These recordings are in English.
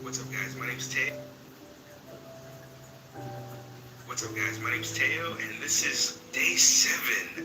What's up, guys? My name's Tay. What's up, guys? My name's Teo, and this is day 7.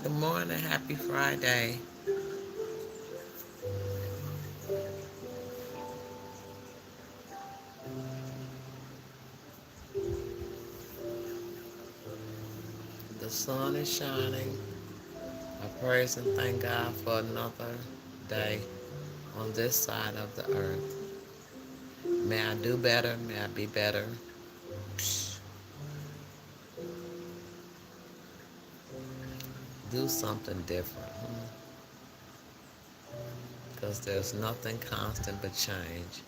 Good morning, happy Friday. The sun is shining. I praise and thank God for another day on this side of the earth. May I do better, may I be better. Do something different. Because there's nothing constant but change.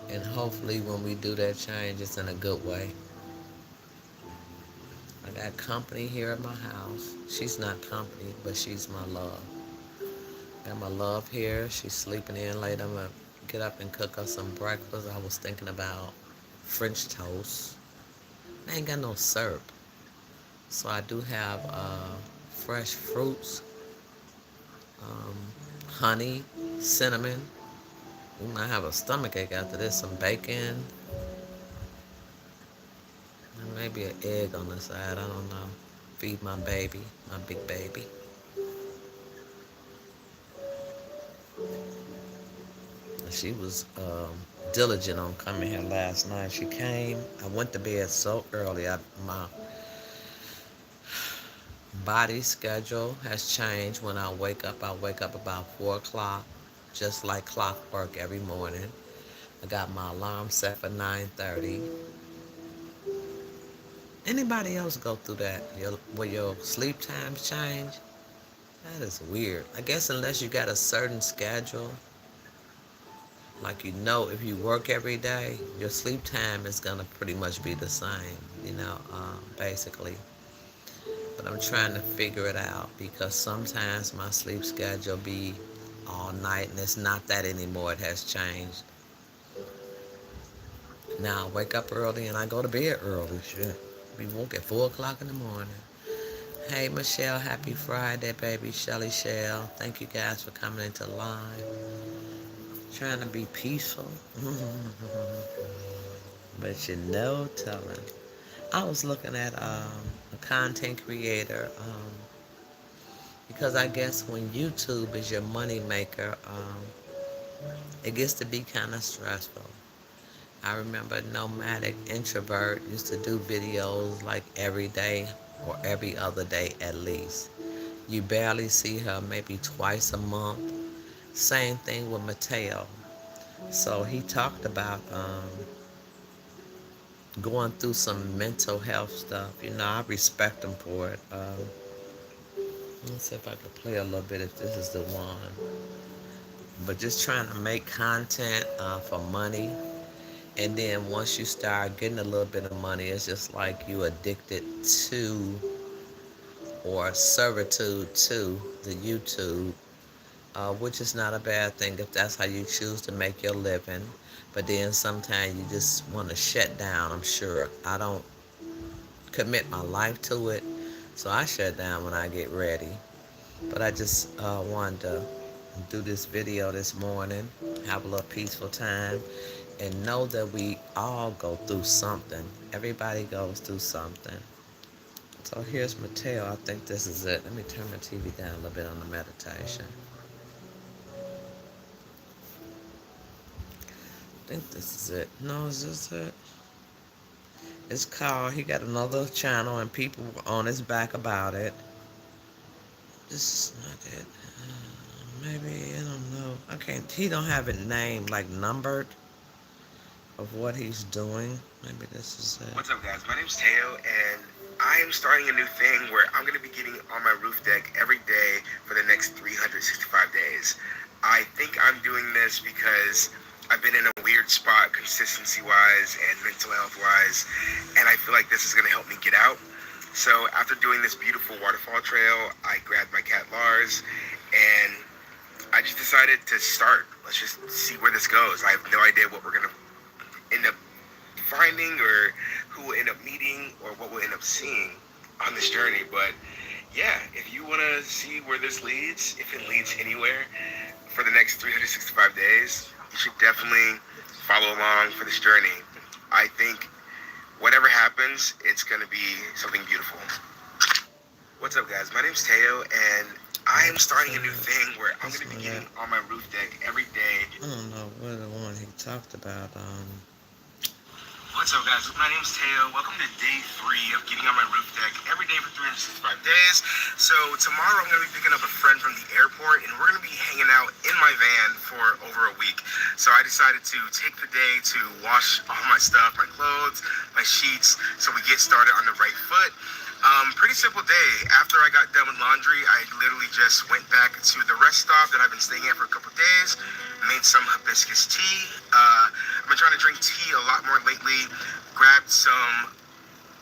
And hopefully when we do that change, it's in a good way. I got company here at my house. She's not company, but she's my love. Got my love here. She's sleeping in late. I'm going to get up and cook her some breakfast. I was thinking about French toast. I ain't got no syrup. So I do have fresh fruits, um, honey, cinnamon. We might have a stomachache after this. Some bacon. And maybe an egg on the side. I don't know. Feed my baby, my big baby. She was diligent on coming here last night. She came. I went to bed so early. My body schedule has changed. When I wake up about 4 o'clock, just like clockwork every morning. I got my alarm set for 9:30. Anybody else go through that? Where your sleep times change? That is weird. I guess unless you got a certain schedule, like if you work every day, your sleep time is gonna pretty much be the same, basically. But I'm trying to figure it out because sometimes my sleep schedule be all night, and it's not that anymore. It has changed. Now I wake up early and I go to bed early. Shit, we woke at 4 o'clock in the morning. Hey Michelle, happy Friday, baby. Shelly Shell. Thank you guys for coming into line. Trying to be peaceful. But telling. I was looking at a content creator because I guess when YouTube is your money maker, it gets to be kind of stressful. I remember Nomadic Introvert used to do videos like every day or every other day at least. You barely see her, maybe twice a month. Same thing with Mateo. So he talked about going through some mental health stuff. I respect him for it. Let's see if I can play a little bit if this is the one. But just trying to make content for money. And then once you start getting a little bit of money, it's just like you addicted to or servitude to the YouTube, which is not a bad thing if that's how you choose to make your living. But then sometimes you just want to shut down, I'm sure. I don't commit my life to it, so I shut down when I get ready. But I just wanted to do this video this morning, have a little peaceful time, and know that we all go through something. Everybody goes through something. So here's Mateo. I think this is it. Let me turn my TV down a little bit on the meditation. I think this is it. No, is this it? It's called, he got another channel and people were on his back about it. This is not it. Maybe, I don't know. He don't have it named, like numbered of what he's doing. Maybe this is it. What's up, guys? My name's Teo, and I am starting a new thing where I'm going to be getting on my roof deck every day for the next 365 this because I've been in a weird spot consistency-wise and mental health-wise, and I feel like this is going to help me get out. So after doing this beautiful waterfall trail, I grabbed my cat Lars, and I just decided to start. Let's just see where this goes. I have no idea what we're going to end up finding or who we'll end up meeting or what we'll end up seeing on this journey. But yeah, if you want to see where this leads, if it leads anywhere for the next 365 days, you should definitely follow along for this journey. I think whatever happens, it's going to be something beautiful. What's up, guys? My name's Teo, and I am starting a new thing where I'm going to be getting on my roof deck every day. I don't know what the one he talked about. What's up, guys? My name's Teo. Welcome to day 3 of getting on my roof deck every day for 365 days. So tomorrow I'm going to be picking up a friend from the airport, and we're going to be hanging out in my van for over a week. So I decided to take the day to wash all my stuff, my clothes, my sheets, so we get started on the right foot. Pretty simple day. After I got done with laundry, I literally just went back to the rest stop that I've been staying at for a couple days, made some hibiscus tea. I've been trying to drink tea a lot more lately, grabbed some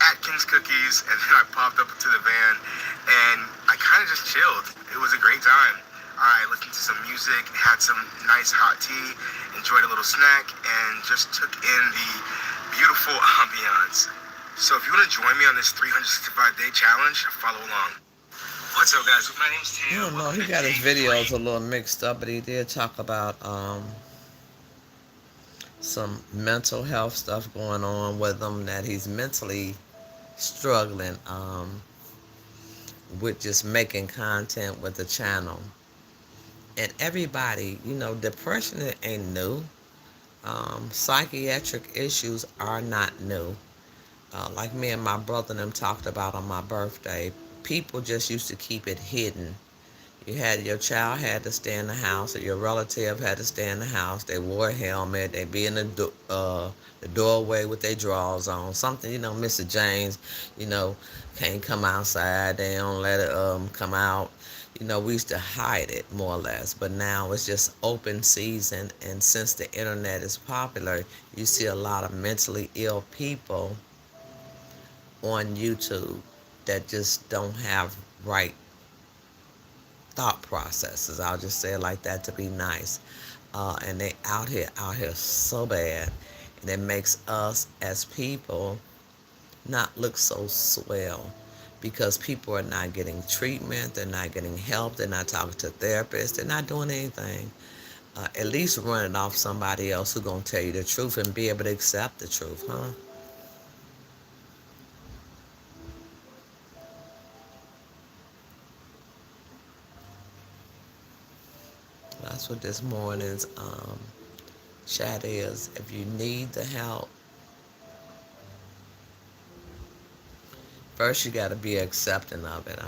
Atkins cookies, and then I popped up to the van, and I kind of just chilled. It was a great time. I listened to some music, had some nice hot tea, enjoyed a little snack, and just took in the beautiful ambiance. So if you want to join me on this 365-day challenge, follow along. What's up, guys? My name's Teo. I don't know. He got his videos a little mixed up, but he did talk about some mental health stuff going on with him, that he's mentally struggling with just making content with the channel. And everybody, depression ain't new. Psychiatric issues are not new. Like me and my brother and them talked about on my birthday, people just used to keep it hidden. Your child had to stay in the house, or your relative had to stay in the house. They wore a helmet. They'd be in the doorway with their drawers on. Something, Mr. James, can't come outside. They don't let it come out. We used to hide it more or less, but now it's just open season. And since the internet is popular, you see a lot of mentally ill people on YouTube that just don't have right thought processes. I'll just say it like that to be nice. And they out here so bad. And it makes us as people not look so swell, because people are not getting treatment, they're not getting help, they're not talking to therapists, they're not doing anything. At least run it off somebody else who's going to tell you the truth and be able to accept the truth, huh? That's what this morning's chat is. If you need the help, first you got to be accepting of it.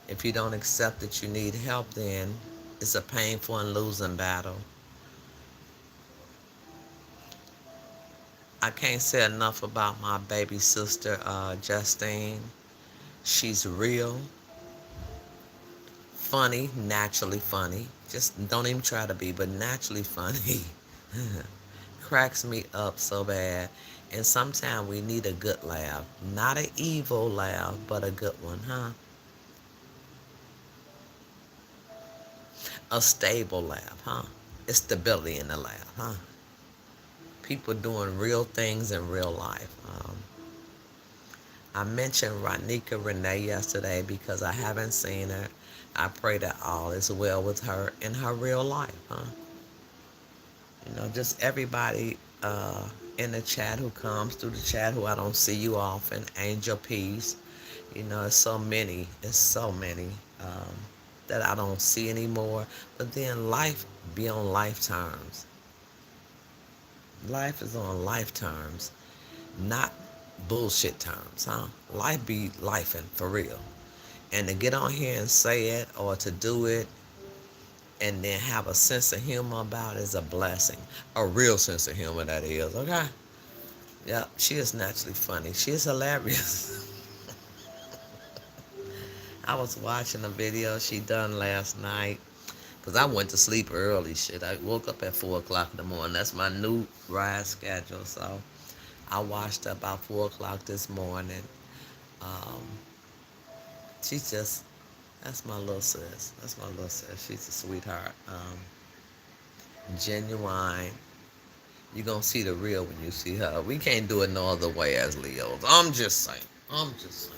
If you don't accept that you need help, then it's a painful and losing battle. I can't say enough about my baby sister, Justine. She's real. Funny, naturally funny. Just don't even try to be, but naturally funny. Cracks me up so bad. And sometimes we need a good laugh. Not an evil laugh, but a good one, huh? A stable laugh, huh? It's stability in the laugh, huh? People doing real things in real life. I mentioned Ronika Renee yesterday because I haven't seen her. I pray that all is well with her in her real life, huh? Just everybody in the chat who comes through the chat who I don't see you often. Angel Peace. It's so many that I don't see anymore. But then life be on life terms. Life is on life terms, not bullshit terms, huh? Life be lifing for real. And to get on here and say it, or to do it and then have a sense of humor about it, is a blessing. A real sense of humor, that is, okay? Yep, she is naturally funny. She is hilarious. I was watching a video she done last night, Because I went to sleep early, shit. I woke up at 4 o'clock in the morning. That's my new ride schedule. So I washed up about 4 o'clock this morning. Um, she's just, that's my little sis. That's my little sis. She's a sweetheart. Genuine. You're going to see the real when you see her. We can't do it no other way as Leos. I'm just saying. I'm just saying.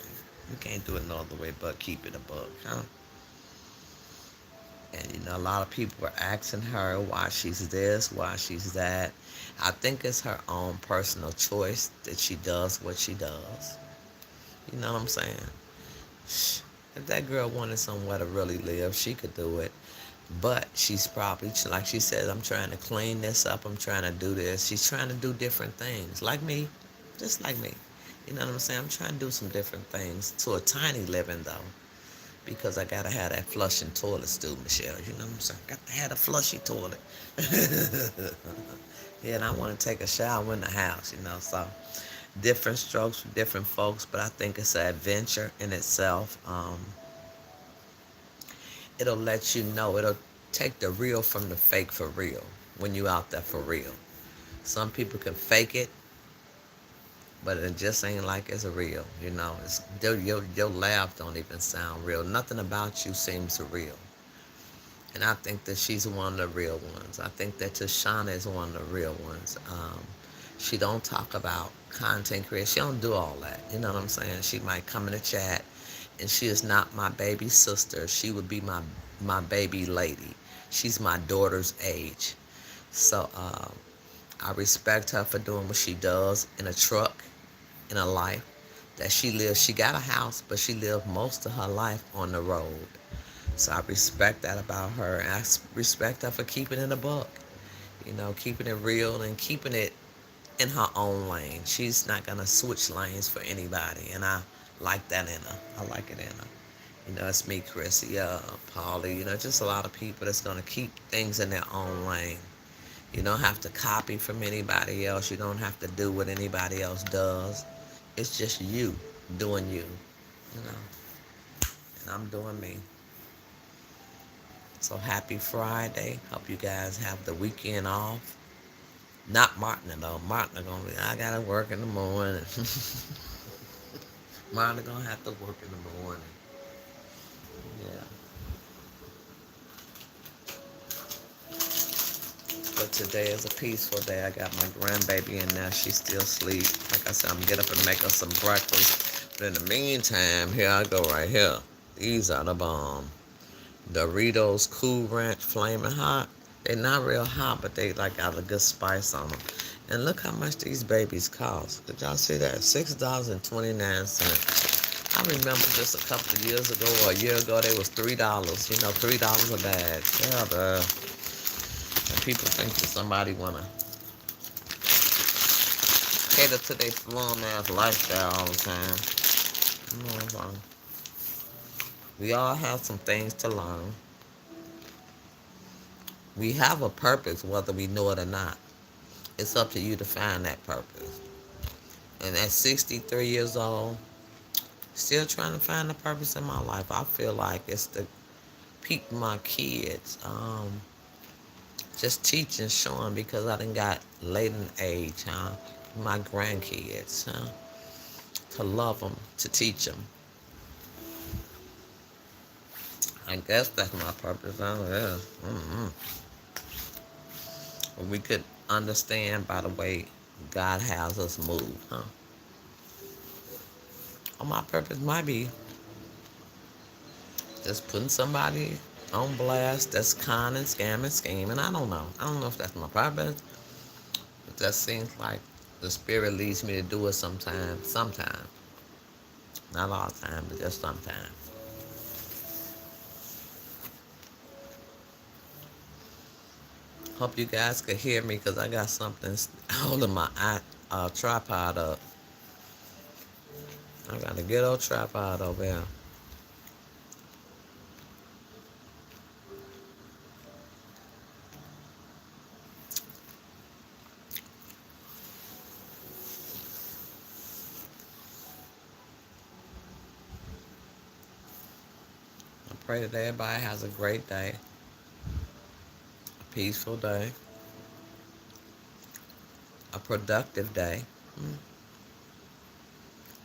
We can't do it no other way but keep it a buck, huh? And you know, a lot of people are asking her why she's this, why she's that. I think it's her own personal choice that she does what she does. You know what I'm saying? If that girl wanted somewhere to really live, she could do it. But she's probably, like she says, I'm trying to clean this up. I'm trying to do this. She's trying to do different things. Like me. Just like me. You know what I'm saying? I'm trying to do some different things to a tiny living, though. Because I gotta have that flushing toilet stool, Michelle. You know what I'm saying? Got to have a flushy toilet. Yeah, and I want to take a shower in the house, you know. So different strokes for different folks, but I think it's an adventure in itself. It'll let you know. It'll take the real from the fake for real when you out there for real. Some people can fake it, but it just ain't like it's real. You know, your laugh don't even sound real. Nothing about you seems real. And I think that she's one of the real ones. I think that Tashana is one of the real ones. She don't talk about content creation. She don't do all that. You know what I'm saying? She might come in the chat, and she is not my baby sister. She would be my baby lady. She's my daughter's age. So I respect her for doing what she does in a truck, in a life that she lives. She got a house, but she lived most of her life on the road. So I respect that about her. And I respect her for keeping it a buck. You know, keeping it real and keeping it in her own lane. She's not going to switch lanes for anybody. And I like that in her. I like it in her. You know, it's me, Chrissy, Polly, you know, just a lot of people that's going to keep things in their own lane. You don't have to copy from anybody else. You don't have to do what anybody else does. It's just you doing you know. And I'm doing me. So happy Friday. Hope you guys have the weekend off. Not Martin though. Martin gonna be, I gotta work in the morning. Martin gonna have to work in the morning. Yeah. But today is a peaceful day. I got my grandbaby in there. She's still asleep. Like I said, I'm gonna get up and make her some breakfast. But in the meantime, here I go right here. These are the bomb. Doritos Cool Ranch Flaming Hot. They're not real hot, but they like got a good spice on them. And look how much these babies cost. Did y'all see that? $6.29. I remember just a couple of years ago or a year ago, they was $3. You know, $3 a bag. Yeah, bruh. And people think that somebody wanna cater to their slum ass lifestyle all the time. You know what I'm saying? We all have some things to learn. We have a purpose, whether we know it or not. It's up to you to find that purpose. And at 63 years old, still trying to find the purpose in my life. I feel like it's to keep my kids, just teaching, showing, because I done got late in age, huh? My grandkids, huh? To love them, to teach them. I guess that's my purpose. I don't know. We could understand by the way God has us move, huh? Or my purpose might be just putting somebody on blast that's con and scam and scheming. I don't know. I don't know if that's my purpose. But that seems like the spirit leads me to do it sometimes. Sometimes. Not all the time, but just sometimes. Hope you guys could hear me because I got something holding my tripod up. I got a good old tripod over here. I pray that everybody has a great day. peaceful day, a productive day. Mm.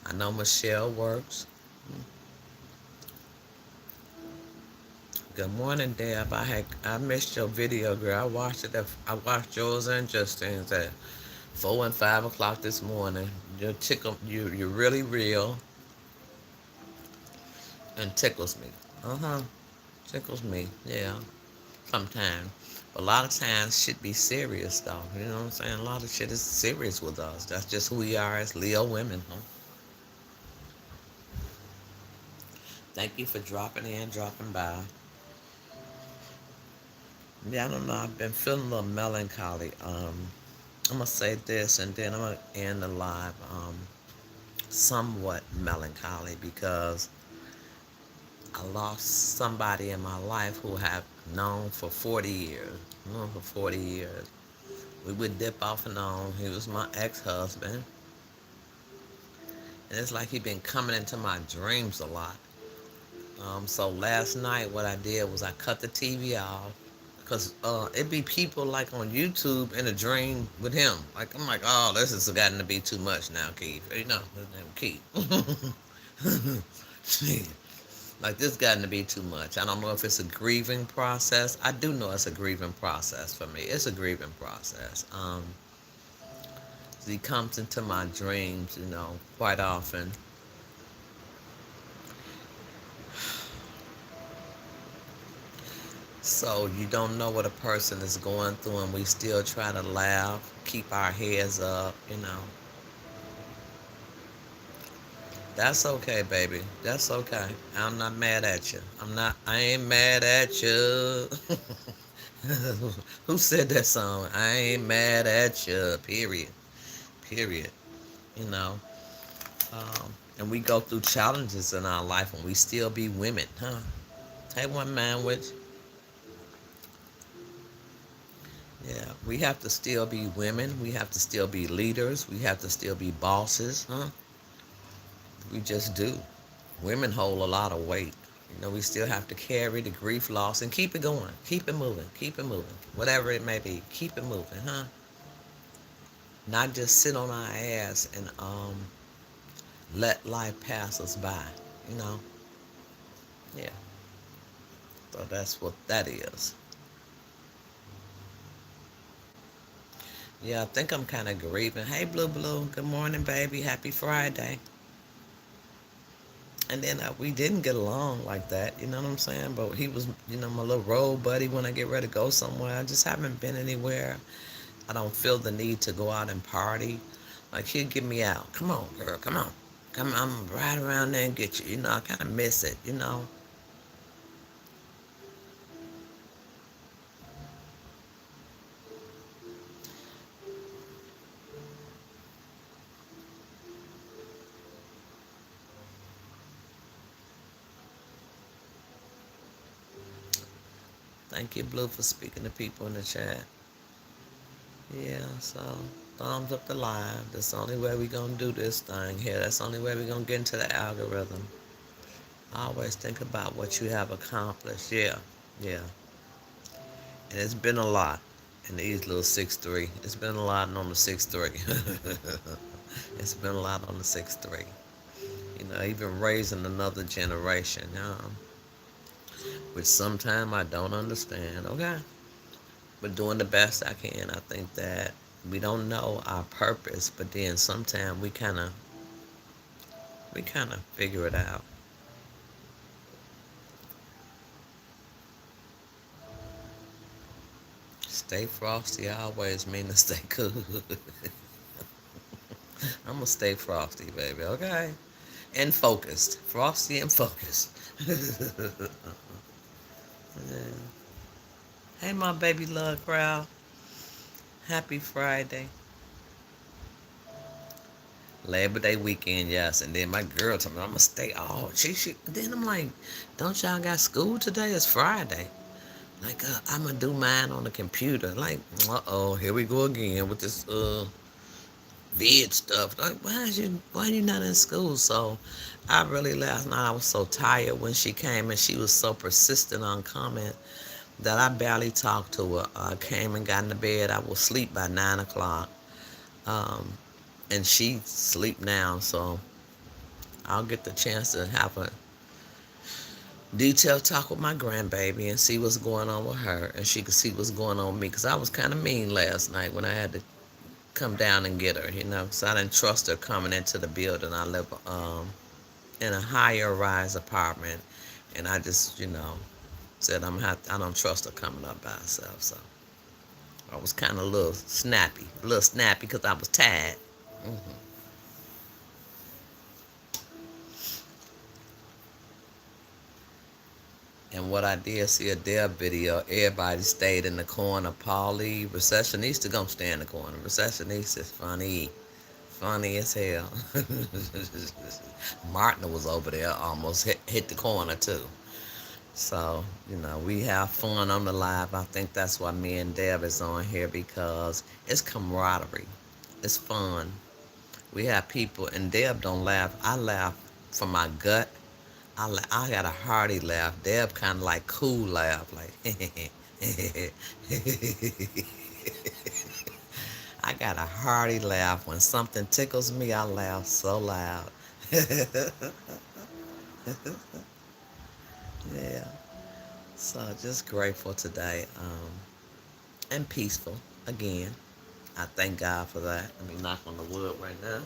I know Michelle works. Good morning, Deb. I missed your video, girl. I watched it. I watched yours and Justine's at 4 and 5 o'clock this morning. You're really real and tickles me. Tickles me. Yeah, sometimes. A lot of times shit be serious though. You know what I'm saying? A lot of shit is serious with us. That's just who we are as Leo women, huh? Thank you for dropping in, dropping by. Yeah, I don't know. I've been feeling a little melancholy. I'm gonna say this, and then I'm gonna end the live. Somewhat melancholy because I lost somebody in my life who I've known for 40 years. Known for 40 years. We would dip off and on. He was my ex-husband, and it's like he been coming into my dreams a lot. So last night, what I did was I cut the TV off because it be people like on YouTube in a dream with him. Like I'm like, oh, this has gotten to be too much now, Keith. You know, his name Keith. Like this gotten to be too much. I don't know if it's a grieving process. I do know it's a grieving process for me. It's a grieving process. He comes into my dreams, you know, quite often. So you don't know what a person is going through, and we still try to laugh, keep our heads up, you know. That's okay, baby. That's okay. I'm not mad at you. I ain't mad at you. Who said that song? I ain't mad at you. Period. Period. You know. And we go through challenges in our life and we still be women, huh? Hey, one man, which, yeah, we have to still be women. We have to still be leaders. We have to still be bosses, huh? We just do. Women hold a lot of weight. You know, we still have to carry the grief, loss, and keep it going. Keep it moving. Keep it moving. Whatever it may be, keep it moving, huh? Not just sit on our ass and let life pass us by. You know? Yeah. So that's what that is. Yeah, I think I'm kind of grieving. Hey, Blue Blue. Good morning, baby. Happy Friday. And then we didn't get along like that, you know what I'm saying? But he was, you know, my little road buddy when I get ready to go somewhere. I just haven't been anywhere. I don't feel the need to go out and party. Like, he'd get me out. Come on, girl, come on. Come on, I'm gonna ride around there and get you. You know, I kind of miss it, you know. Thank you, Blue, for speaking to people in the chat. Yeah, so thumbs up the live. That's the only way we gonna do this thing here. That's the only way we gonna get into the algorithm. Always think about what you have accomplished. Yeah, yeah. And it's been a lot in these little 6'3". It's been a lot on the 6'3". It's been a lot on the 6'3". You know, even raising another generation, which sometimes I don't understand. Okay, but doing the best I can. I think that we don't know our purpose, but then sometimes we kind of figure it out. Stay frosty always mean to stay cool. I'm gonna stay frosty, baby. Okay, and focused. Frosty and focused. Yeah. Hey, my baby love crowd. Happy Friday. Labor Day weekend, yes. And then my girl told me I'm gonna stay all. She. Then I'm like, don't y'all got school today? It's Friday. Like, I'm gonna do mine on the computer. Like, here we go again with this vid stuff. Like, why you not in school? So, I really last night I was so tired when she came and she was so persistent on coming. that I barely talked to her. I came and got in the bed. I was asleep by 9 o'clock. Um, and she sleep now, so I'll get the chance to have a detailed talk with my grandbaby and see what's going on with her, and she could see what's going on with me. Because I was kind of mean last night when I had to come down and get her, because I didn't trust her coming into the building. I live in a higher rise apartment, and I just, said I don't trust her coming up by herself. So I was kind of a little snappy because I was tired. hmm And what I did see a Deb video, everybody stayed in the corner. Paulie, receptionist gonna stay in the corner. Receptionist is funny. Funny as hell. Martin was over there, almost hit the corner too. So, we have fun on the live. I think that's why me and Deb is on here, because it's camaraderie. It's fun. We have people, and Deb don't laugh. I laugh from my gut. I got a hearty laugh. Deb kind of like cool laugh, like I got a hearty laugh. When something tickles me, I laugh so loud. Yeah. So just grateful today, and peaceful again. I thank God for that. Let me knock on the wood right now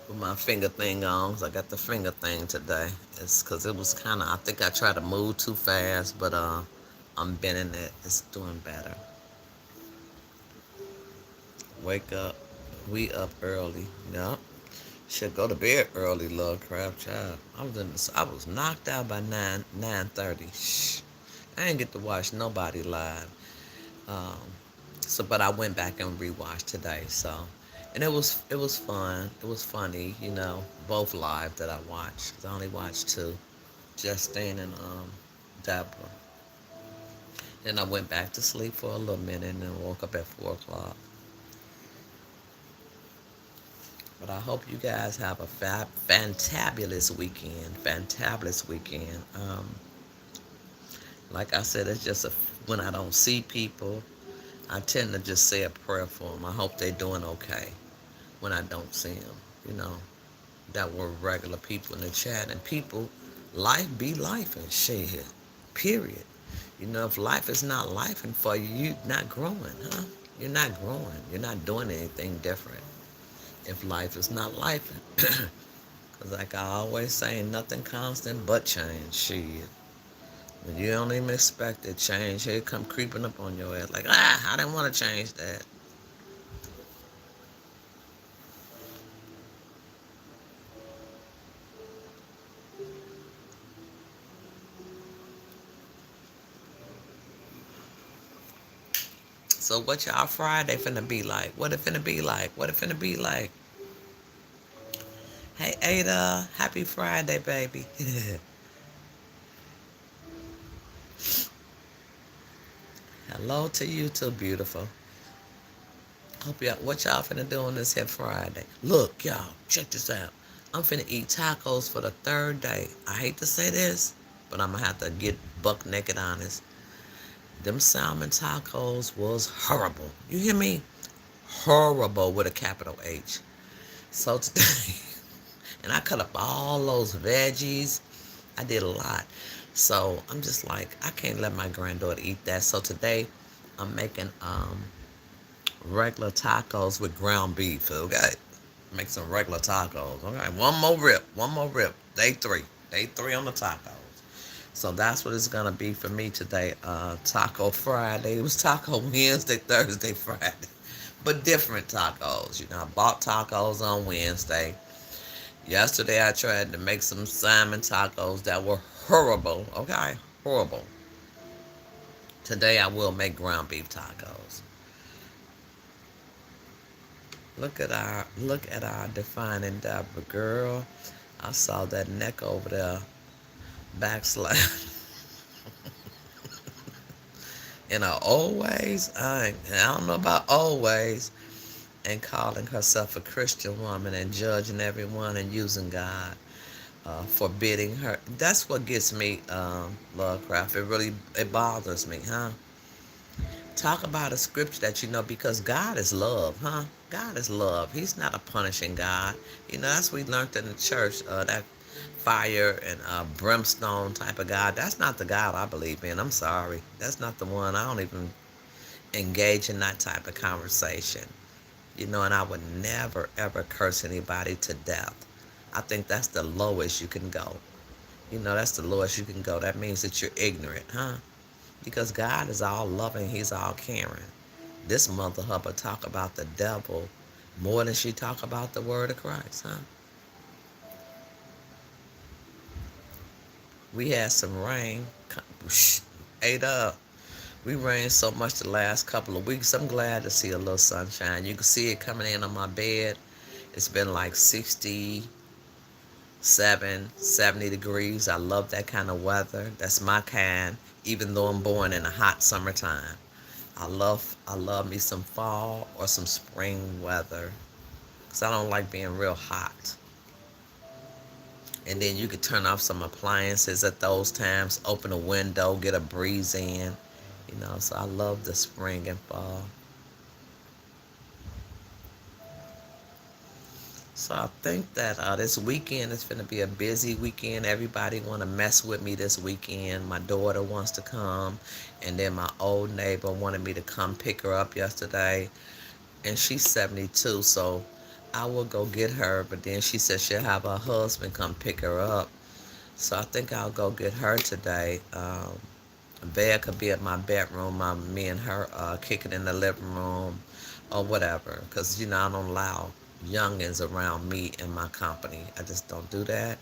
with my finger thing on. 'Cause I got the finger thing today. It's because it was kind of, I think I tried to move too fast, but I'm bending it. It's doing better. Wake up. We up early. Yup. Should go to bed early, little crap child. I was knocked out by 9:30. Shh. I didn't get to watch nobody live. Um, but I went back and rewatched today. So, and it was fun. It was funny, both live that I watched. 'Cause I only watched two, Justine and Deborah. Then I went back to sleep for a little minute and then woke up at 4 o'clock. But I hope you guys have a fantabulous weekend. Fantabulous weekend. Like I said, it's just when I don't see people, I tend to just say a prayer for them. I hope they're doing okay when I don't see them. You know, that were regular people in the chat. And people, life be life and shit. Period. If life is not life and for you, you're not growing, huh? You're not growing. You're not doing anything different if life is not life. Because like I always say, nothing constant but change. Shit. When you don't even expect it, change, here come creeping up on your head. Like, I didn't want to change that. So what y'all Friday finna be like? What it finna be like? What it finna be like? Hey Ada, happy Friday, baby. Hello to you too, beautiful. Hope y'all, what y'all finna do on this here Friday? Look, y'all, check this out. I'm finna eat tacos for the third day. I hate to say this, but I'm gonna have to get buck naked honest. Them salmon tacos was horrible. You hear me? Horrible with a capital H. So today, and I cut up all those veggies. I did a lot. So I'm just like, I can't let my granddaughter eat that. So today, I'm making regular tacos with ground beef. Okay, make some regular tacos. Okay, one more rip. One more rip. Day three. Day three on the tacos. So that's what it's gonna be for me today. Taco Friday. It was Taco Wednesday, Thursday, Friday, but different tacos. I bought tacos on Wednesday. Yesterday I tried to make some salmon tacos that were horrible. Okay, horrible. Today I will make ground beef tacos. Look at our defining Deborah girl. I saw that neck over there backslide. In her old ways, I don't know about old ways, and calling herself a Christian woman and judging everyone and using God. forbidding her. That's what gets me, Lovecraft. It bothers me, huh? Talk about a scripture that you know, because God is love, huh? God is love. He's not a punishing God. That's what we learned in the church. That fire and brimstone type of God. That's not the God I believe in. I'm sorry. That's not the one. I don't even engage in that type of conversation. And I would never ever curse anybody to death. I think that's the lowest you can go. That's the lowest you can go. That means that you're ignorant, huh? Because God is all loving, He's all caring. This mother hubba talk about the devil more than she talk about the word of Christ, huh? We had some rain. Ate up. We rained so much the last couple of weeks. I'm glad to see a little sunshine. You can see it coming in on my bed. It's been like 67, 70 degrees. I love that kind of weather. That's my kind, even though I'm born in a hot summertime. I love me some fall or some spring weather, because I don't like being real hot. And then you could turn off some appliances at those times, open a window, get a breeze in. So I love the spring and fall. So I think that this weekend is going to be a busy weekend. Everybody want to mess with me this weekend. My daughter wants to come, and then my old neighbor wanted me to come pick her up yesterday, and she's 72, so I will go get her. But then she said she'll have her husband come pick her up, so I think I'll go get her today. Bed could be at my bedroom. Me and her kicking in the living room or whatever. Because, I don't allow youngins around me and my company. I just don't do that.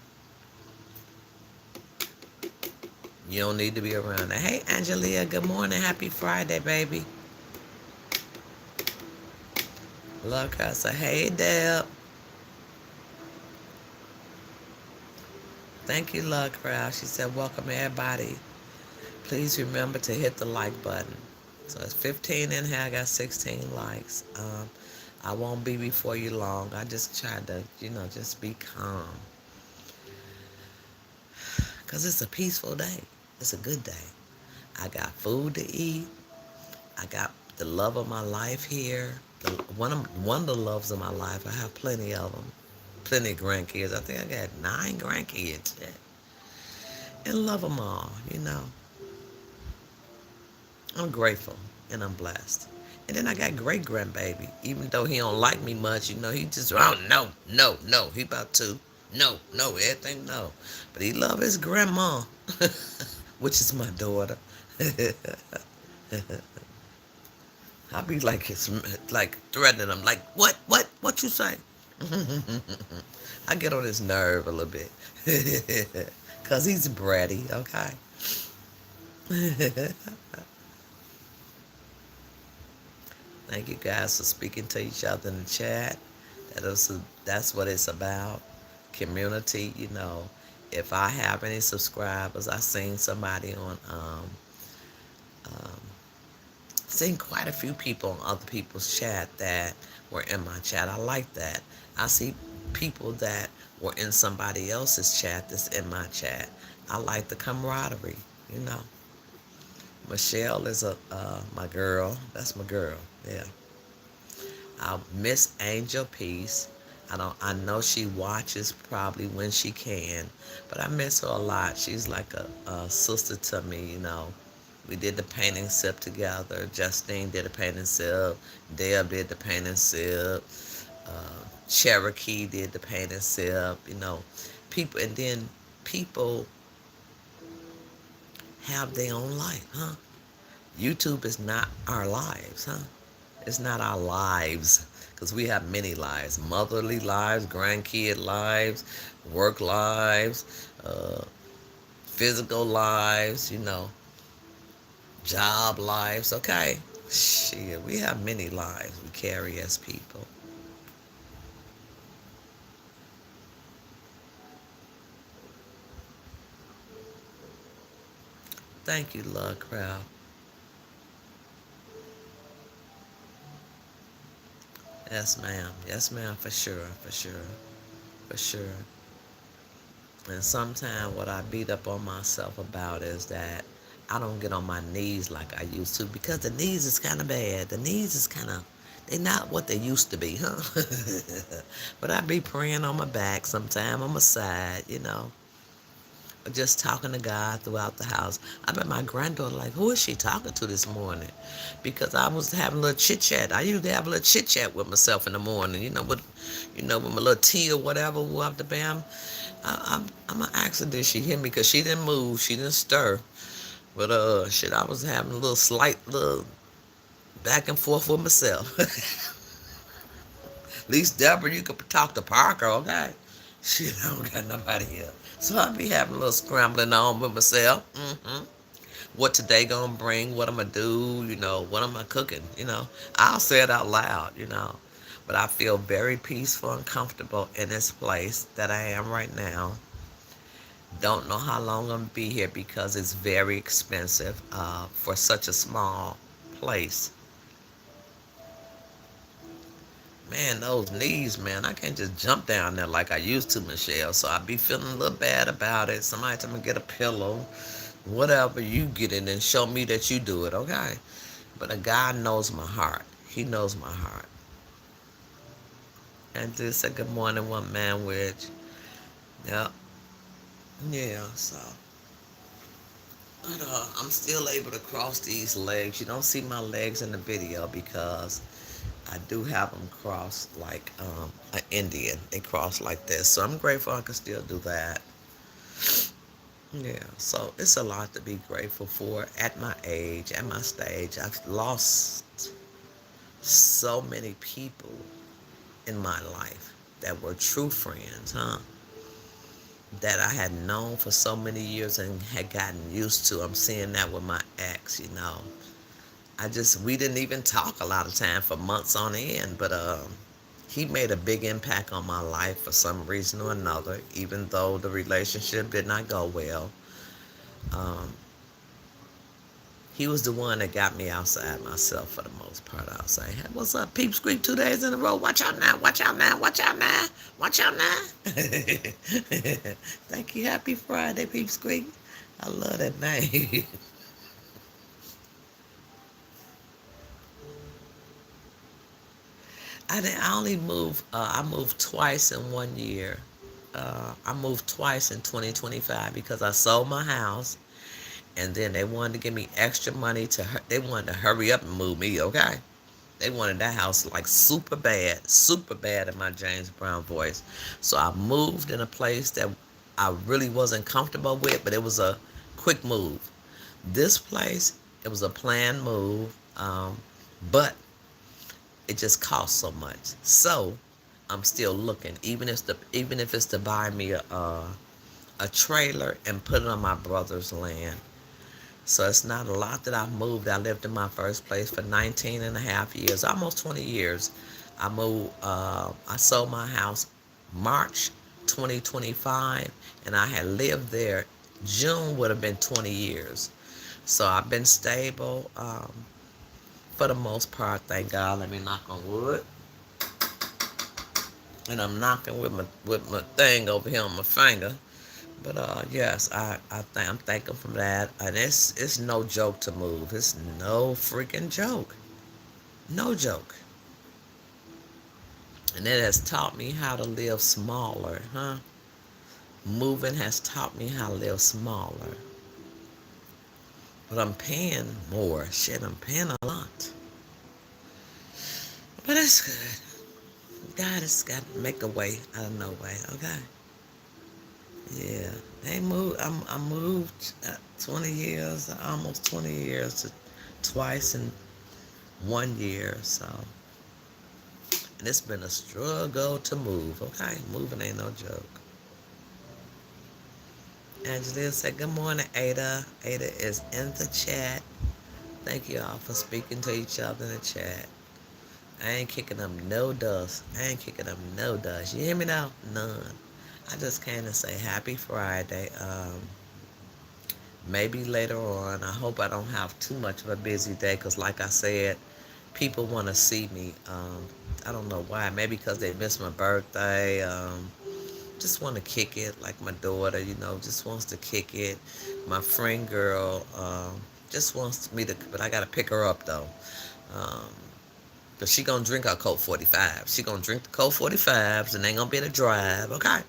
You don't need to be around that. Hey, Angelia, good morning. Happy Friday, baby. Look, I say, hey, Deb. Thank you, Love Crowd. She said, welcome, everybody. Please remember to hit the like button. So it's 15 in here. I got 16 likes. I won't be before you long. I just try to, just be calm. Because it's a peaceful day. It's a good day. I got food to eat. I got the love of my life here. One of the loves of my life. I have plenty of them. Plenty of grandkids. I think I got 9 grandkids. Yeah. And love them all. I'm grateful and I'm blessed. And then I got great grandbaby. Even though he don't like me much, he just, oh, no, no, no. He about to. No, no, everything no. But he love his grandma, which is my daughter. I be like, it's like threatening him, like, what you say? I get on his nerve a little bit. Because he's bratty, okay? Thank you guys for speaking to each other in the chat. That's what it's about. Community, If I have any subscribers, I seen somebody on, um, seen quite a few people on other people's chat that were in my chat. I like that. I see people that were in somebody else's chat that's in my chat. I like the camaraderie, you know. Michelle is my girl. That's my girl. Yeah. Miss Angel Peace. I know she watches probably when she can, but I miss her a lot. She's like a sister to me. We did the paint and sip together. Justine did the paint and sip. Deb did the paint and sip. Cherokee did the paint and sip. People, and then people have their own life, huh? YouTube is not our lives, huh? It's not our lives, because we have many lives: motherly lives, grandkid lives, work lives, physical lives, job lives. Okay, shit, we have many lives we carry as people. Thank you, Love Crowd. Yes, ma'am. Yes, ma'am. For sure. For sure. For sure. And sometimes what I beat up on myself about is that I don't get on my knees like I used to because the knees is kind of bad. The knees is kind of, they not what they used to be, huh? But I be praying on my back sometime, on my side, just talking to God throughout the house. I bet my granddaughter like, who is she talking to this morning? Because I was having a little chit chat. I usually have a little chit chat with myself in the morning, with my little tea or whatever. After bam, I'm gonna ask her, did she hear me? Because she didn't move, she didn't stir. But shit, I was having a little slight little back and forth with myself. At least Deborah, you could talk to Parker, okay? Shit, I don't got nobody here. So I be having a little scrambling on with myself. What today gonna bring? What I'm gonna do? What am I cooking? I'll say it out loud. But I feel very peaceful and comfortable in this place that I am right now. Don't know how long I'm gonna be here because it's very expensive for such a small place. Man, those knees, man, I can't just jump down there like I used to, Michelle. So I be feeling a little bad about it. Somebody tell me get a pillow, whatever. You get it and show me that you do it, okay? But a God knows my heart. He knows my heart. And just say good morning, one man wedge. Yep. Yeah. So, but I'm still able to cross these legs. You don't see my legs in the video because I do have them crossed like an Indian. They cross like this. So I'm grateful I can still do that. Yeah, so it's a lot to be grateful for at my age, at my stage. I've lost so many people in my life that were true friends, huh? That I had known for so many years and had gotten used to. I'm seeing that with my ex. We didn't even talk a lot of time for months on end, but he made a big impact on my life for some reason or another, even though the relationship did not go well. Um, he was the one that got me outside myself for the most part. I'll say, hey, what's up, Peep Squeak, 2 days in a row? Watch out now, watch out now, watch out now, watch out now. Thank you. Happy Friday, Peep Squeak. I love that name. I only moved. I moved twice in 1 year. I moved twice in 2025 because I sold my house, and then they wanted to give me extra money They wanted to hurry up and move me. Okay, they wanted that house like super bad in my James Brown voice. So I moved in a place that I really wasn't comfortable with, but it was a quick move. This place, it was a planned move, but it just costs so much. So I'm still looking, even if it's to buy me a trailer and put it on my brother's land. So it's not a lot that I've moved. I lived in my first place for 19 and a half years, almost 20 years. I sold my house March 2025, and I had lived there. June would have been 20 years. So I've been stable for the most part, thank God. Let me knock on wood. And I'm knocking with my thing over here on my finger. But yes, I'm thankful for that. And it's no joke to move. It's no freaking joke. No joke. And it has taught me how to live smaller, huh? Moving has taught me how to live smaller. But I'm paying more. Shit, I'm paying a lot. But it's good. God has got to make a way out of no way, okay? Yeah, I moved 20 years, almost 20 years, twice in 1 year. So, and it's been a struggle to move. Okay, moving ain't no joke. Angela said, "Good morning, Ada." Ada is in the chat. Thank you all for speaking to each other in the chat. I ain't kicking up no dust. I ain't kicking up no dust. You hear me now? None. I just came to say Happy Friday. Maybe later on. I hope I don't have too much of a busy day because, like I said, people want to see me. I don't know why. Maybe because they missed my birthday. just want to kick it, like my daughter, just wants to kick it. My friend girl just wants me to, but I got to pick her up though. Um, but she gonna drink her Coke 45. She gonna drink the Coke 45s and ain't gonna be able to drive, okay?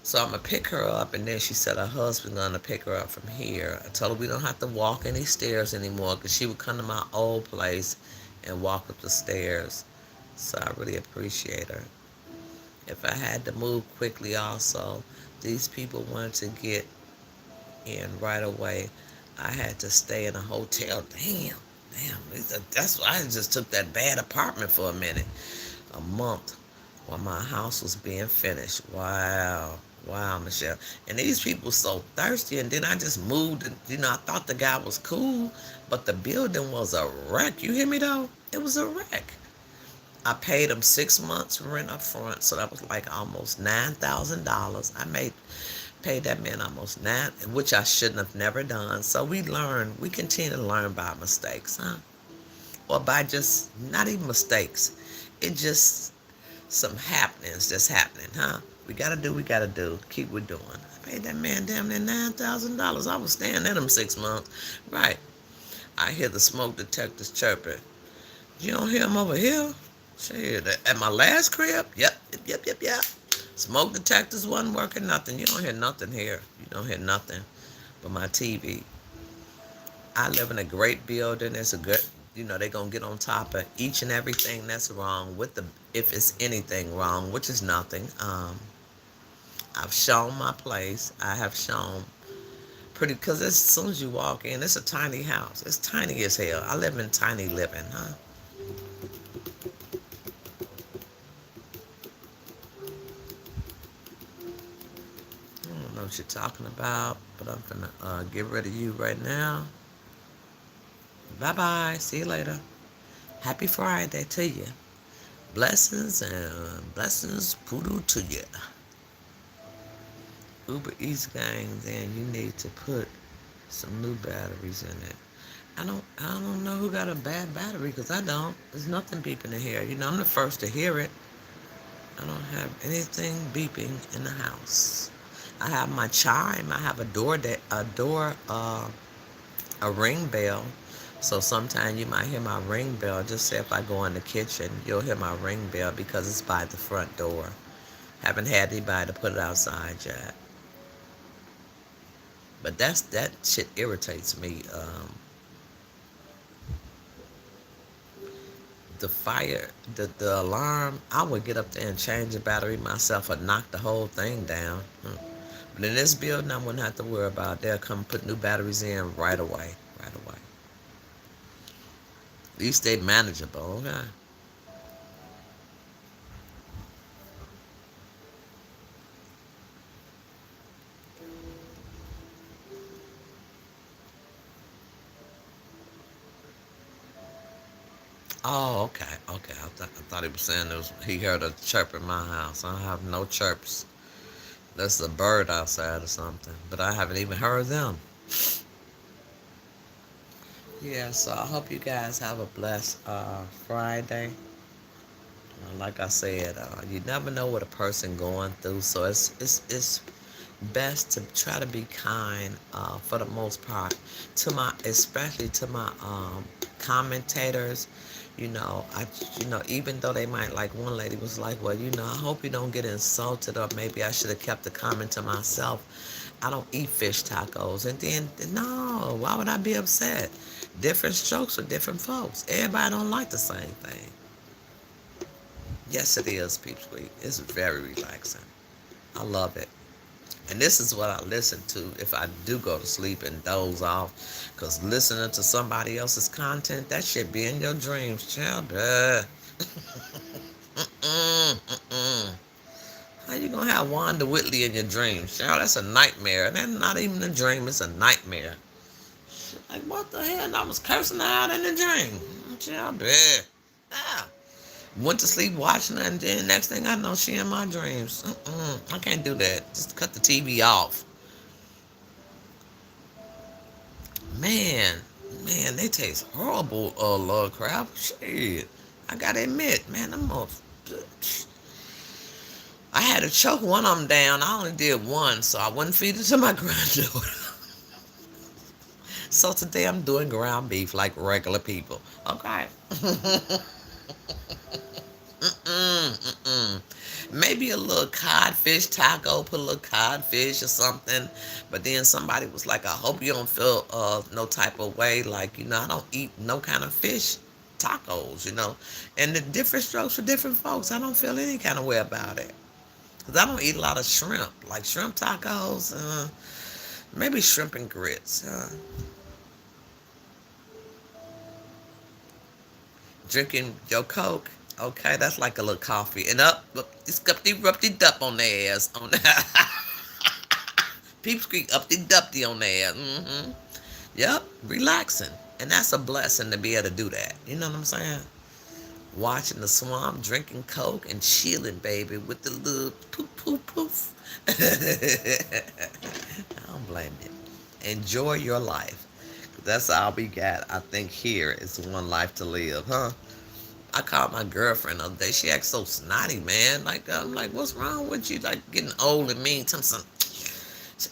So I'm gonna pick her up, and then she said her husband gonna pick her up from here. I told her we don't have to walk any stairs anymore, because she would come to my old place and walk up the stairs. So I really appreciate her. If I had to move quickly also, these people wanted to get in right away. I had to stay in a hotel. Damn. That's why I just took that bad apartment for a minute. A month while my house was being finished. Wow. Wow, Michelle. And these people so thirsty. And then I just moved. I thought the guy was cool, but the building was a wreck. You hear me though? It was a wreck. I paid him 6 months rent up front, so that was like almost $9,000. Paid that man almost nine, which I shouldn't have never done. So we continue to learn by mistakes, huh? Or by just not even mistakes. It just some happenings just happening, huh? We gotta do. Keep we doing. I paid that man damn near $9,000. I was staying at him 6 months. Right. I hear the smoke detectors chirping. You don't hear him over here? Shit, at my last crib? Yep. Smoke detectors wasn't working, nothing. You don't hear nothing here. You don't hear nothing but my TV. I live in a great building. It's a good, they're going to get on top of each and everything that's wrong if it's anything wrong, which is nothing. I've shown my place. I have shown because as soon as you walk in, it's a tiny house. It's tiny as hell. I live in tiny living, huh? I don't know what you're talking about, but I'm gonna get rid of you right now. Bye bye. See you later. Happy Friday to you. Blessings and blessings poodle to you. Uber Eats gang, then you need to put some new batteries in it. I don't know who got a bad battery, because I don't. There's nothing beeping in here. I'm the first to hear it. I don't have anything beeping in the house. I have my chime. I have a ring bell. So sometimes you might hear my ring bell. Just say if I go in the kitchen, you'll hear my ring bell because it's by the front door. Haven't had anybody to put it outside yet. But that shit irritates me. The fire, the alarm, I would get up there and change the battery myself or knock the whole thing down. But in this building, I wouldn't have to worry about it. They'll come put new batteries in right away. Right away. At least they manageable, okay? Oh, okay, okay. I thought he was saying he heard a chirp in my house. I have no chirps. That's a bird outside or something. But I haven't even heard them. Yeah, so I hope you guys have a blessed Friday. Like I said, you never know what a person going through, so it's best to try to be kind for the most part especially to my commentators. Even though they might, like one lady was like, well, I hope you don't get insulted, or maybe I should have kept the comment to myself. I don't eat fish tacos. And then, no, why would I be upset? Different strokes for different folks. Everybody don't like the same thing. Yes, it is, Peep Sweet. It's very relaxing. I love it. And this is what I listen to if I do go to sleep and doze off. Because listening to somebody else's content, that shit be in your dreams, child. How you gonna have Wanda Whitley in your dreams, child? That's a nightmare. That's not even a dream, it's a nightmare. Like, what the hell? I was cursing her out in the dream. Child, ah. Went to sleep watching her, and then next thing I know, she in my dreams. I can't do that. Just cut the TV off. Man, they taste horrible, love crab. Shit. I gotta admit, man, I had to choke one of them down. I only did one, so I wouldn't feed it to my granddaughter. So today I'm doing ground beef like regular people. Okay. Mm-mm. Maybe a little codfish taco, put a little codfish or something. But then somebody was like, I hope you don't feel no type of way. Like, I don't eat no kind of fish tacos. And the different strokes for different folks. I don't feel any kind of way about it. Because I don't eat a lot of shrimp. Like shrimp tacos, maybe shrimp and grits. Drinking your Coke. Okay, that's like a little coffee. And it's uppity dup on their ass. On that. Peep squeak uppity dupty on their ass. Yep, relaxing. And that's a blessing to be able to do that. You know what I'm saying? Watching the swamp, drinking Coke, and chilling, baby, with the little poof, poof, poof. I don't blame you. Enjoy your life. That's all we got. I think here is one life to live, huh? I called my girlfriend the other day. She acts so snotty, man. Like, I'm like, what's wrong with you? Like, getting old and mean.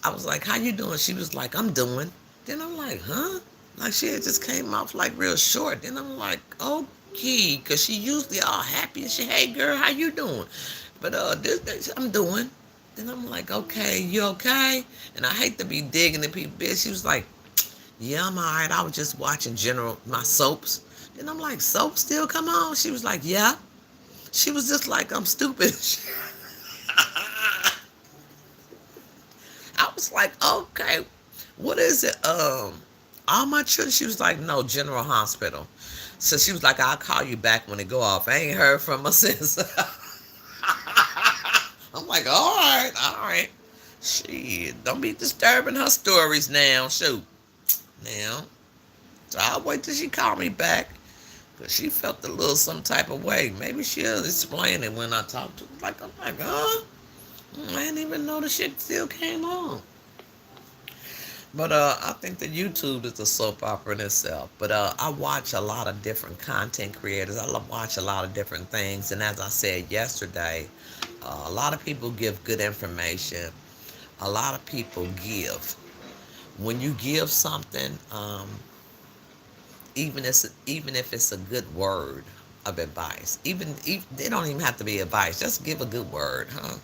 I was like, how you doing? She was like, I'm doing. Then I'm like, huh? Like, she had just came off, like, real short. Then I'm like, okay. Because she usually all happy. And she, hey, girl, how you doing? But this I'm doing. Then I'm like, okay, you okay? And I hate to be digging in people's bed. She was like, yeah, I'm all right. I was just watching my soaps. And I'm like, soap still come on? She was like, yeah. She was just like, I'm stupid. I was like, okay, what is it? All my children? She was like, no, General Hospital. So she was like, I'll call you back when it go off. I ain't heard from her since. I'm like, all right. Shit, don't be disturbing her stories now. Shoot. Now. So I'll wait till she call me back. Because she felt a little some type of way. Maybe she'll explain it when I talk to her. Like, I'm like, huh? I didn't even know the shit still came on. But I think that YouTube is a soap opera in itself. But I watch a lot of different content creators. I watch a lot of different things. And as I said yesterday, a lot of people give good information. A lot of people give. When you give something, even if it's a good word of advice, even they don't even have to be advice. Just give a good word, huh?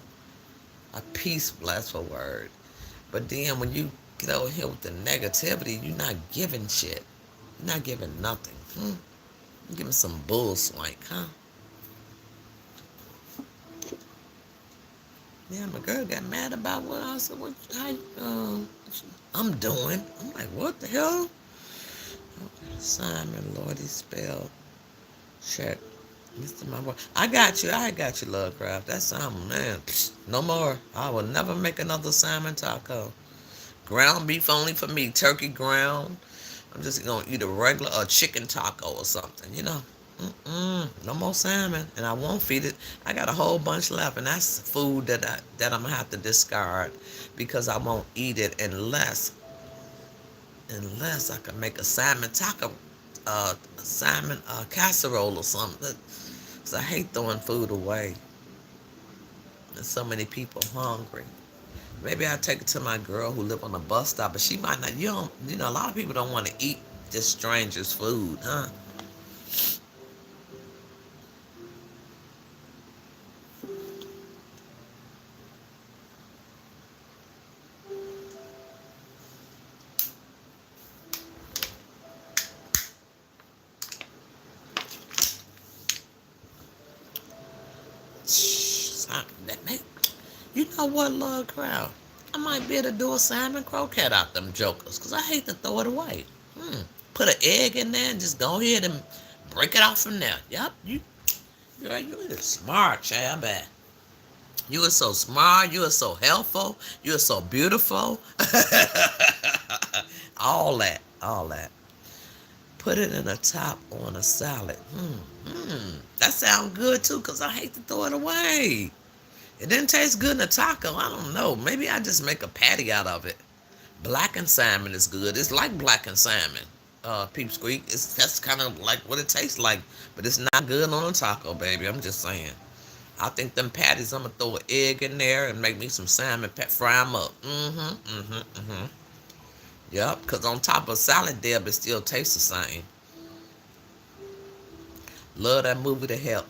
A peace blessful word. But then when you get over here with the negativity, you're not giving shit. You're not giving nothing. You're giving some bull swank, huh? Yeah, my girl got mad about what I said. I'm doing. I'm like, what the hell? Okay, Simon, Lordy, spell, check. Mr. My boy. I got you, Lovecraft. That's Simon, man. No more. I will never make another Simon taco. Ground beef only for me. Turkey ground. I'm just gonna eat a regular chicken taco or something. No more salmon, and I won't feed it. I got a whole bunch left, and that's food that I'm gonna have to discard because I won't eat it unless I can make a salmon taco, salmon casserole or something. Cause I hate throwing food away. And so many people hungry. Maybe I'll take it to my girl who live on a bus stop, but she might not. A lot of people don't want to eat just strangers' food, huh? You know what, love crowd? I might be able to do a salmon croquette out them jokers, because I hate to throw it away. Put an egg in there and just go ahead and break it off from there. Yep, girl, you are smart, child, man. You are so smart. You are so helpful. You are so beautiful. All that. Put it in a top on a salad. That sounds good too, because I hate to throw it away. It didn't taste good in a taco. I don't know. Maybe I just make a patty out of it. Blackened salmon is good. It's like blackened salmon. Peep squeak. That's kind of like what it tastes like, but it's not good on a taco, baby. I'm just saying. I think them patties, I'm gonna throw an egg in there and make me some salmon, fry them up. Yep, because on top of salad dip, it still tastes the same. Love that movie, The Help.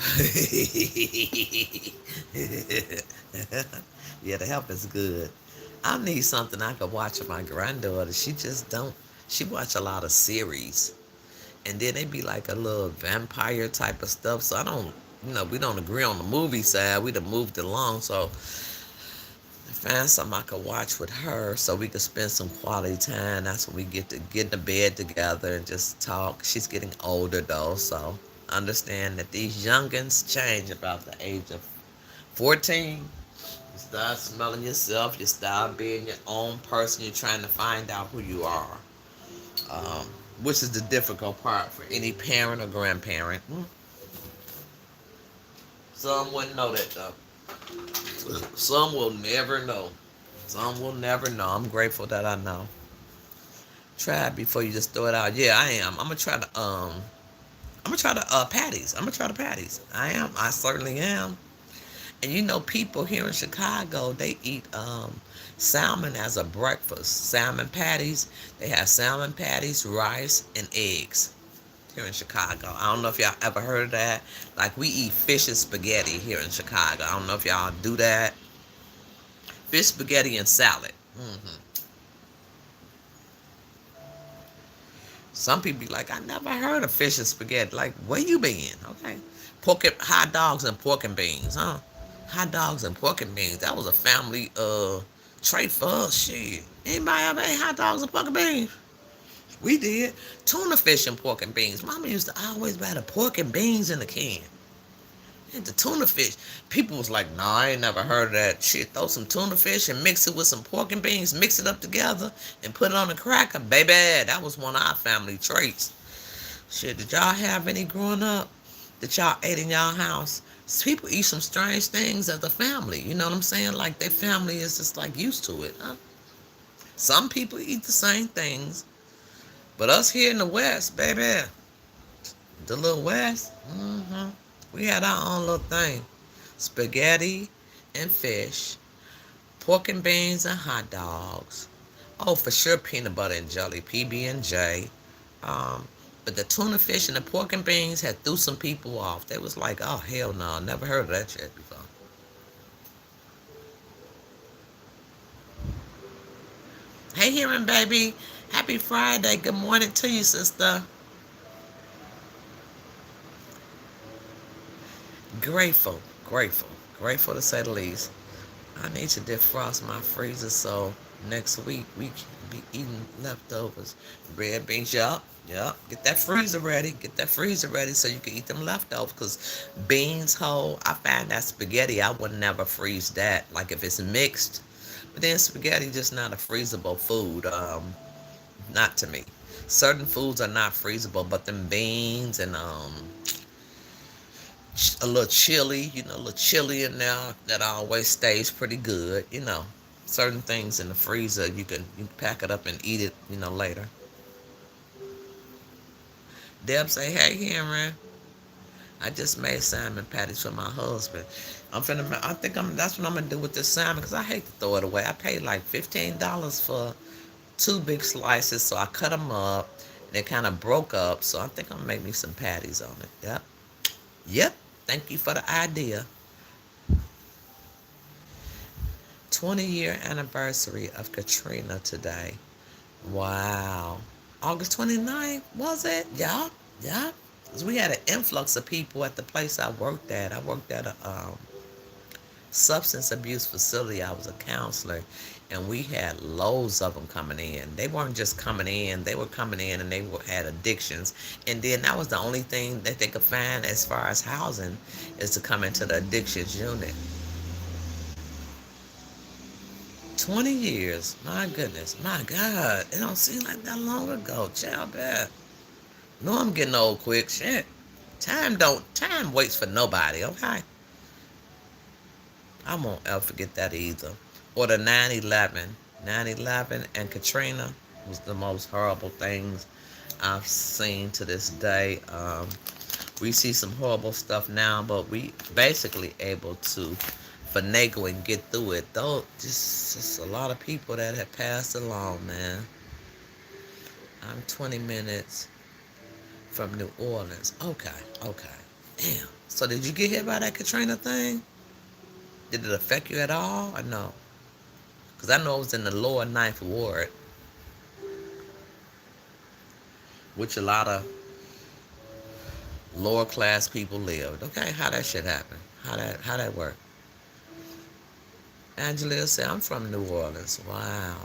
Yeah, The Help is good. I need something I could watch with my granddaughter. She just don't. She watch a lot of series, and then they be like a little vampire type of stuff. So I don't, we don't agree on the movie side. We done moved along, so I find something I could watch with her, so we could spend some quality time. That's when we get in the bed together and just talk. She's getting older though, so understand that these youngins change about the age of 14. You start smelling yourself. You start being your own person. You're trying to find out who you are, um, which is the difficult part for any parent or grandparent. Some wouldn't know that though. Some will never know. Some will never know. I'm grateful that I know. Try it before you just throw it out. Yeah, I am. I'm gonna try the patties. I'm gonna try the patties. I am. I certainly am. And people here in Chicago, they eat salmon as a breakfast. Salmon patties. They have salmon patties, rice, and eggs here in Chicago. I don't know if y'all ever heard of that. Like, we eat fish and spaghetti here in Chicago. I don't know if y'all do that. Fish, spaghetti, and salad. Some people be like, I never heard of fish and spaghetti. Like, where you been? Okay. Hot dogs and pork and beans, huh? Hot dogs and pork and beans. That was a family trait for us. Shit. Anybody ever ate hot dogs and pork and beans? We did. Tuna fish and pork and beans. Mama used to always buy the pork and beans in the can. And the tuna fish. People was like, nah, I ain't never heard of that shit. Throw some tuna fish and mix it with some pork and beans. Mix it up together and put it on a cracker. Baby, that was one of our family traits. Shit, did y'all have any growing up that y'all ate in y'all house? People eat some strange things as a family. You know what I'm saying? Like, their family is just like used to it. Huh? Some people eat the same things. But us here in the West, baby, the little West, we had our own little thing. Spaghetti and fish, pork and beans and hot dogs. Oh, for sure, peanut butter and jelly, PB&J. But the tuna fish and the pork and beans had threw some people off. They was like, oh, hell no, never heard of that shit before. Hey, Hearing baby. Happy Friday. Good morning to you, sister. Grateful, grateful, grateful to say the least. I need to defrost my freezer so next week we can be eating leftovers. Red beans, yup, yup. Get that freezer ready. Get that freezer ready so you can eat them leftovers. Because beans whole, I find that spaghetti, I would never freeze that. Like, if it's mixed. But then spaghetti just not a freezable food. Not to me. Certain foods are not freezable, but them beans and a little chili, a little chili in there that always stays pretty good. Certain things in the freezer you can pack it up and eat it, later. Deb say, hey, Henry, I just made salmon patties for my husband. That's what I'm gonna do with this salmon, because I hate to throw it away. I paid like $15 for 2 big slices, so I cut them up and it kind of broke up. So I think I'm gonna make me some patties on it. Yep. Thank you for the idea. 20-year anniversary of Katrina today. Wow. August 29th, was it? Yeah. 'Cause we had an influx of people at the place I worked at. I worked at a substance abuse facility. I was a counselor, and we had loads of them coming in. They weren't just coming in, they were coming in and they had addictions. And then that was the only thing that they could find as far as housing, is to come into the addictions unit. 20 years. My goodness. My God. It don't seem like that long ago. Child, bad. No, I'm getting old quick. Shit. Time waits for nobody, okay? I won't ever forget that either. Or the 9/11. 9/11 and Katrina was the most horrible things I've seen to this day. We see some horrible stuff now, but we basically able to finagle and get through it. Though, just a lot of people that have passed along, man. I'm 20 minutes from New Orleans. Okay, okay. Damn. So did you get hit by that Katrina thing? Did it affect you at all or no? Because I know it was in the lower ninth ward, which a lot of lower class people lived. Okay, how that shit happen? How that work? Angela said, I'm from New Orleans. Wow.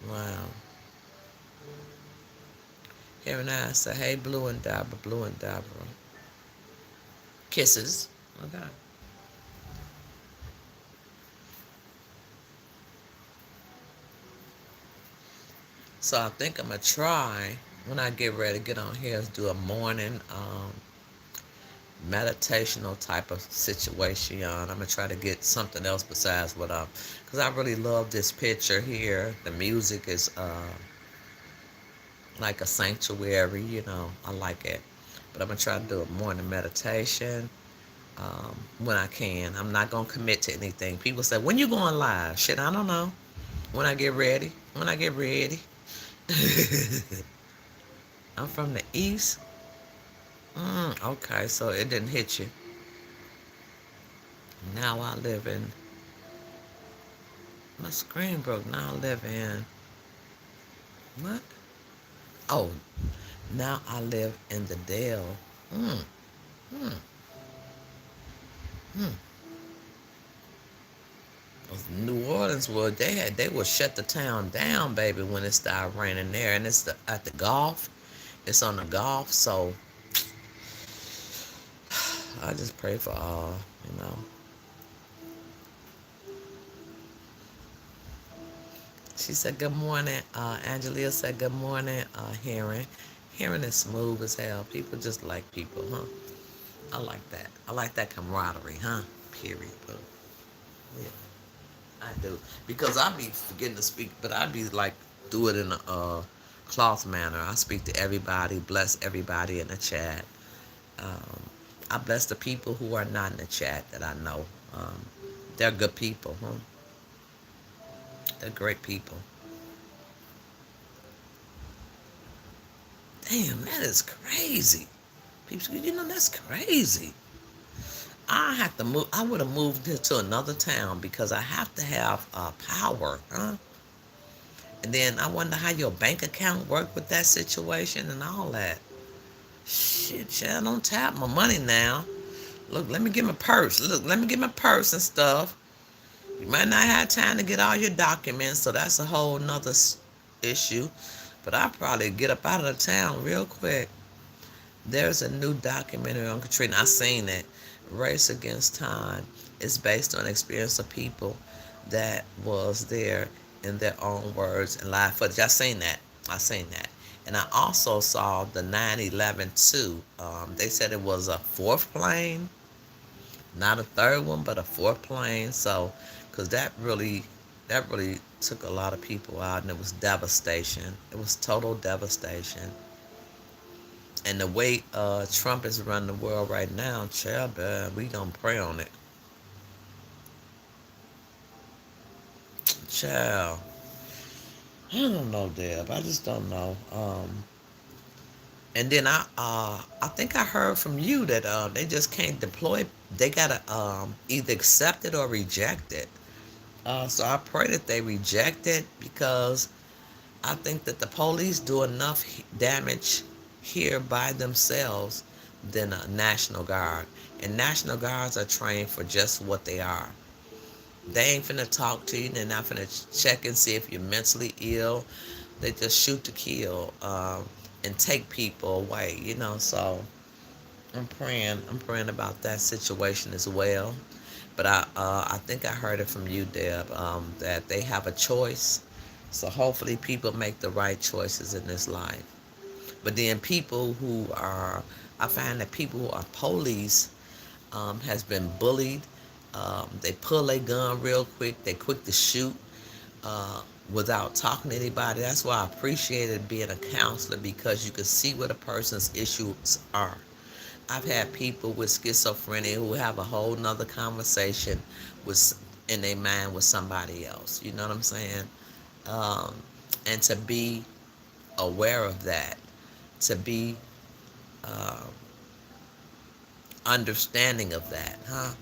Wow. Here and I say, hey, Blue and Dabra, Blue and Dabra. Kisses. Okay. So I think I'm going to try, when I get ready to get on here, is do a morning meditational type of situation. I'm going to try to get something else besides what I'm, because I really love this picture here. The music is like a sanctuary, I like it. But I'm going to try to do a morning meditation when I can. I'm not going to commit to anything. People say, when you going live? Shit, I don't know. When I get ready. When I get ready. I'm from the East. Okay, so it didn't hit you. Now I live in, my screen broke. Now I live in, what? Oh, now I live in the Dale. Hmm, hmm, hmm. New Orleans, well, they would shut the town down, baby, when it started raining there, and it's at the Gulf. It's on the Gulf, so I just pray for all, you know. She said, good morning. Angelia said, good morning, Hearing. Hearing is smooth as hell. People just like people, huh? I like that. I like that camaraderie, huh? Period. But, yeah, I do. Because I be forgetting to speak, but I be like, do it in a cloth manner. I speak to everybody, bless everybody in the chat. Um, I bless the people who are not in the chat that I know. Um, they're good people, huh? They're great people. Damn, that is crazy. People, that's crazy. I have to move. I would have moved to another town because I have to have power, huh? And then I wonder how your bank account worked with that situation and all that. Shit, child, don't tap my money now. Look, let me get my purse. Look, let me get my purse and stuff. You might not have time to get all your documents, so that's a whole nother issue. But I'll probably get up out of the town real quick. There's a new documentary on Katrina. I seen it. Race Against Time. It's based on experience of people that was there in their own words and live footage. I seen that. And I also saw the 9/11 too. They said it was a fourth plane, not a third one, but a fourth plane. So, because that really took a lot of people out, and it was devastation. It was total devastation. And the way Trump is running the world right now, child, we gonna pray on it. Child, I don't know, Deb. I just don't know. And then I think I heard from you that they just can't deploy. They gotta either accept it or reject it. So I pray that they reject it because I think that the police do enough damage here by themselves than a National Guard. And National Guards are trained for just what they are. They ain't finna talk to you. They're not finna check and see if you're mentally ill. They just shoot to kill and take people away, So I'm praying. I'm praying about that situation as well. But I think I heard it from you, Deb, that they have a choice. So hopefully people make the right choices in this life. But then people who are, I find that people who are police has been bullied. They pull a gun real quick. They quick to shoot without talking to anybody. That's why I appreciated being a counselor because you can see what a person's issues are. I've had people with schizophrenia who have a whole nother conversation with in their mind with somebody else. You know what I'm saying? Um, and to be aware of that, to be um, understanding of that, huh?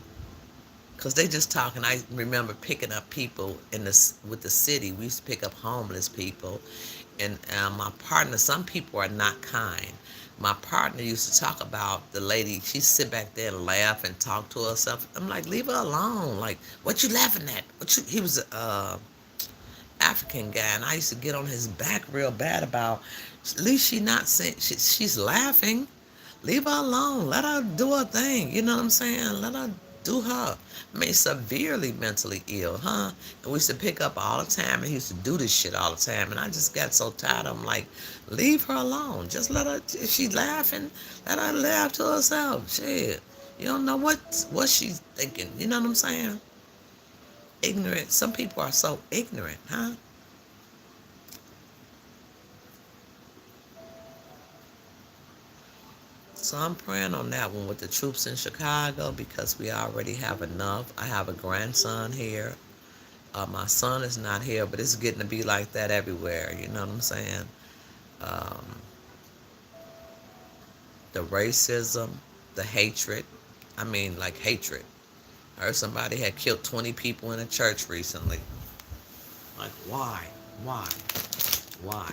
Because they just talking. I remember picking up people in this with the city. We used to pick up homeless people, and my partner. Some people are not kind. My partner used to talk about the lady. She'd sit back there and laugh and talk to herself. I'm like, leave her alone. Like, what you laughing at? What you? He was a African guy, and I used to get on his back real bad about. At least she not saying she's laughing. Leave her alone. Let her do her thing. You know what I'm saying? Let her do her. I mean, severely mentally ill, huh? And we used to pick up all the time, and he used to do this shit all the time. And I just got so tired. I'm like, leave her alone. Just let her. If she's laughing, let her laugh to herself. Shit. You don't know what she's thinking. You know what I'm saying? Ignorant. Some people are so ignorant, huh? So I'm praying on that one with the troops in Chicago because we already have enough. I have a grandson here. My son is not here, but it's getting to be like that everywhere. You know what I'm saying? Um, the racism, the hatred. I mean, like hatred. I heard somebody had killed 20 people in a church recently. Like, why? Why? Why?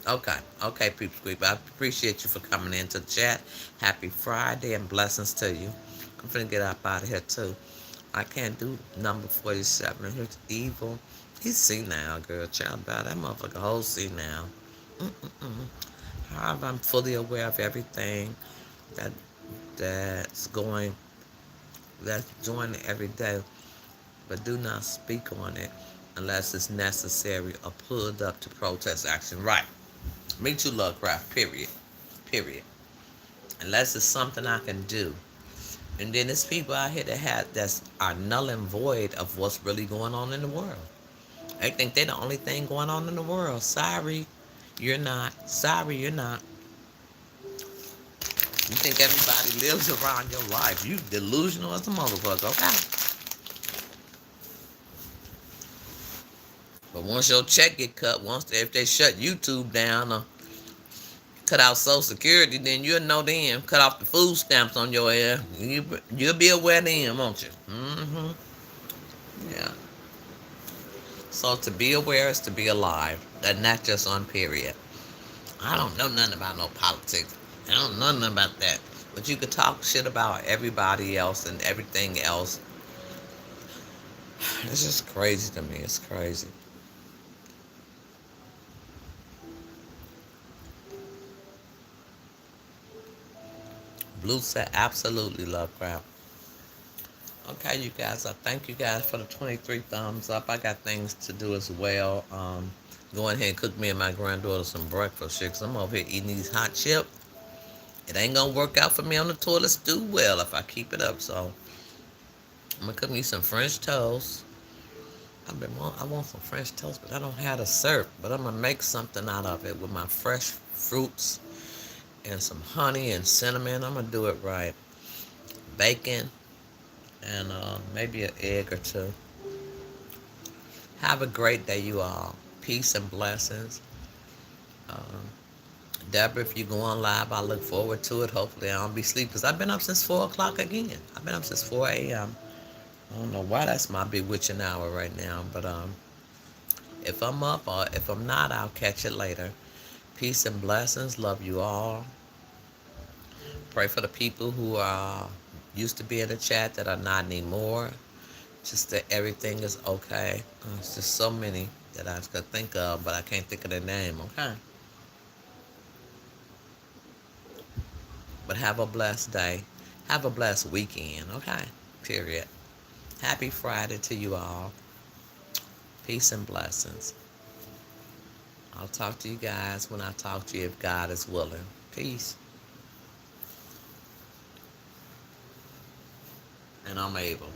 Okay, okay, people, creep. I appreciate you for coming into the chat. Happy Friday and blessings to you. I'm finna get up out of here too. I can't do number 47. Here's evil. He's senile, girl. Child, about that motherfucker whole senile. Mm-mm-mm. However, I'm fully aware of everything that that's going, that's doing every day, but do not speak on it unless it's necessary or pulled up to protest action. Right. Me too, Lovecraft. Period. Period. Unless it's something I can do. And then there's people out here that that's are null and void of what's really going on in the world. They think they're the only thing going on in the world. Sorry, you're not. Sorry, you're not. You think everybody lives around your life. You delusional as a motherfucker, okay? But once your check get cut, if they shut YouTube down or cut out Social Security, then you'll know then. Cut off the food stamps on your ass. You'll be aware then, won't you? Mm-hmm. Yeah. So to be aware is to be alive. And not just on period. I don't know nothing about no politics. I don't know nothing about that. But you could talk shit about everybody else and everything else. It's just crazy to me. It's crazy. Blue said absolutely love crap. Okay, you guys. I thank you guys for the 23 thumbs up. I got things to do as well. Go ahead and cook me and my granddaughter some breakfast shit. 'Cause I'm over here eating these hot chips. It ain't gonna work out for me on the toilets too well if I keep it up. So I'm gonna cook me some French toast. I want some French toast, but I don't have the syrup. But I'm gonna make something out of it with my fresh fruits and some honey and cinnamon. I'm gonna do it right. Bacon and maybe an egg or two. Have a great day, you all. Peace and blessings. Um, Deborah, if you're going live, I look forward to it. Hopefully, I don't be asleep because I've been up since 4 o'clock again. I've been up since 4 a.m. I don't know why that's my bewitching hour right now, but if I'm up or if I'm not, I'll catch it later. Peace and blessings. Love you all. Pray for the people who used to be in the chat that are not anymore. Just that everything is okay. It's just so many that I could think of, but I can't think of their name, okay? But have a blessed day. Have a blessed weekend, okay? Period. Happy Friday to you all. Peace and blessings. I'll talk to you guys when I talk to you if God is willing. Peace. And I'm able.